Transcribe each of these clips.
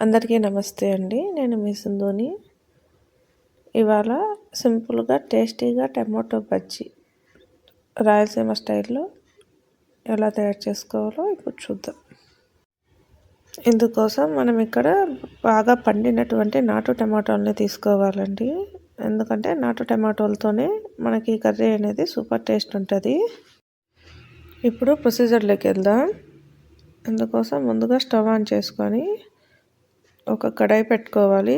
అందరికీ నమస్తే అండి. నేను మీ సింధుని. ఇవాళ సింపుల్గా టేస్టీగా టమాటో బజ్జీ రాయలసీమ స్టైల్లో ఎలా తయారు చేసుకోవాలో ఇప్పుడు చూద్దాం. ఇందుకోసం మనం ఇక్కడ బాగా పండినటువంటి నాటు టమాటోల్ని తీసుకోవాలండి. ఎందుకంటే నాటు టమాటోలతోనే మనకి ఈ కర్రీ అనేది సూపర్ టేస్ట్ ఉంటుంది. ఇప్పుడు ప్రొసీజర్లోకి వెళ్దాం. అందుకోసం ముందుగా స్టవ్ ఆన్ చేసుకొని ఒక కడాయి పెట్టుకోవాలి.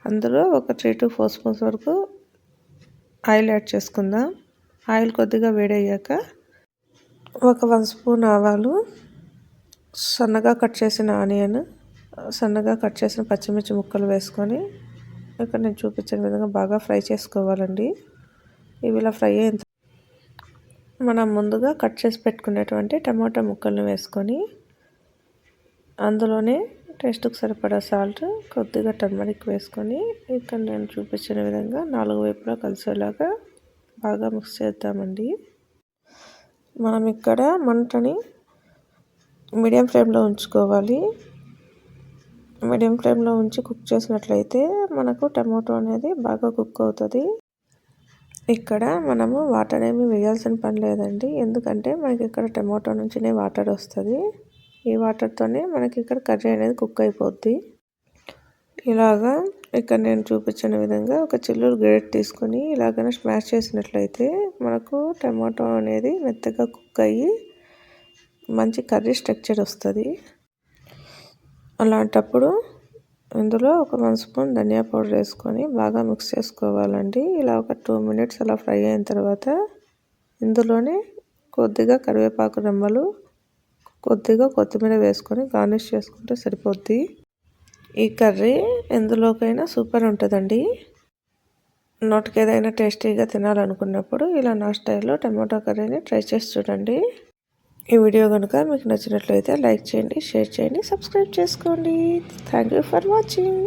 అందులో ఒక 3 to 4 స్పూన్స్ వరకు ఆయిల్ యాడ్ చేసుకుందాం. ఆయిల్ కొద్దిగా వేడయ్యాక ఒక 1 స్పూన్ ఆవాలు, సన్నగా కట్ చేసిన ఆనియన్, సన్నగా కట్ చేసిన పచ్చిమిర్చి ముక్కలు వేసుకొని ఇక్కడ నేను చూపించిన విధంగా బాగా ఫ్రై చేసుకోవాలండి. ఇవి ఇలా ఫ్రై అయిన మనం ముందుగా కట్ చేసి పెట్టుకునేటువంటి టమాటా ముక్కల్ని వేసుకొని అందులోనే టేస్ట్కి సరిపడా సాల్ట్, కొద్దిగా టర్మరిక్ వేసుకొని ఇక్కడ నేను చూపించిన విధంగా 4 వైపులా కలిసేలాగా బాగా మిక్స్ చేద్దామండి. మనం ఇక్కడ మంటని మీడియం ఫ్లేమ్లో ఉంచుకోవాలి. మీడియం ఫ్లేమ్లో ఉంచి కుక్ చేసినట్లయితే మనకు టమాటో అనేది బాగా కుక్ అవుతుంది. ఇక్కడ మనము వాటర్ ఏమి వేయాల్సిన పని లేదండి. ఎందుకంటే మనకి ఇక్కడ టమాటో నుంచినే వాటర్ వస్తుంది. ఈ వాటర్తోనే మనకి ఇక్కడ కర్రీ అనేది కుక్ అయిపోద్ది. ఇలాగా ఇక్కడ నేను చూపించిన విధంగా ఒక చిల్లులు గ్రేట్ తీసుకొని ఇలాగనే స్మాష్ చేసినట్లయితే మనకు టమాటో అనేది మెత్తగా కుక్ అయ్యి మంచి కర్రీ స్ట్రక్చర్ వస్తుంది. అలాంటప్పుడు ఇందులో ఒక 1 స్పూన్ ధనియా పౌడర్ వేసుకొని బాగా మిక్స్ చేసుకోవాలండి. ఇలా ఒక 2 minutes అలా ఫ్రై అయిన తర్వాత ఇందులోనే కొద్దిగా కరివేపాకు రెమ్మలు, కొద్దిగా కొత్తిమీర వేసుకొని గార్నిష్ చేసుకుంటే సరిపోద్ది. ఈ కర్రీ ఎందులోకైనా సూపర్ ఉంటుందండి. నోటికి ఏదైనా టేస్టీగా తినాలనుకున్నప్పుడు ఇలా నా స్టైల్లో టమాటో కర్రీని ట్రై చేసి చూడండి. ఈ వీడియో కనుక మీకు నచ్చినట్లయితే లైక్ చేయండి, షేర్ చేయండి, సబ్స్క్రైబ్ చేసుకోండి. Thank you for watching.